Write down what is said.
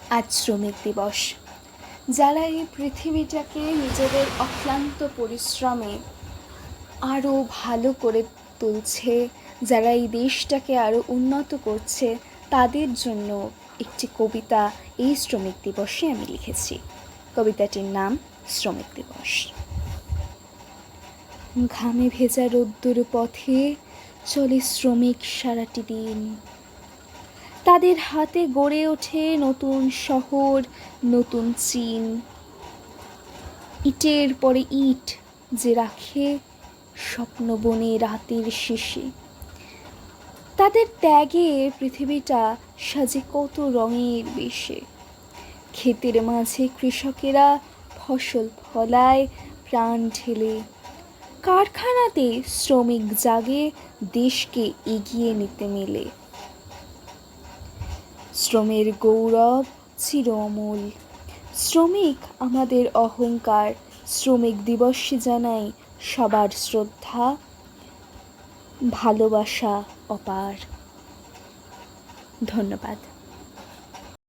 আজ শ্রমিক দিবস। যারা এই পৃথিবীটাকে নিজেদের অক্লান্ত পরিশ্রমে আরও ভালো করে তুলছে, যারা এই দেশটাকে আরও উন্নত করছে, তাদের জন্য একটি কবিতা এই শ্রমিক দিবসে আমি লিখেছি। কবিতাটির নাম শ্রমিক দিবস। ঘামে ভেজা রোদ্দুর পথে চলে শ্রমিক সারাটি দিন। তাদের হাতে গড়ে ওঠে নতুন শহর, নতুন চীন। ইটের পরে ইট যে রাখে স্বপ্ন বনে রাতের শেষে। তাদের ত্যাগে পৃথিবীটা সাজে কত রঙের বেশে। ক্ষেতের মাঝে কৃষকেরা ফসল ফলায় প্রাণ ঢেলে। কারখানাতে শ্রমিক জাগে দেশকে এগিয়ে নিতে মেলে। শ্রমের গৌরব চির অমূল। শ্রমিক আমাদের অহংকার। শ্রমিক দিবসে জানাই সবার শ্রদ্ধা, ভালোবাসা অপার। ধন্যবাদ।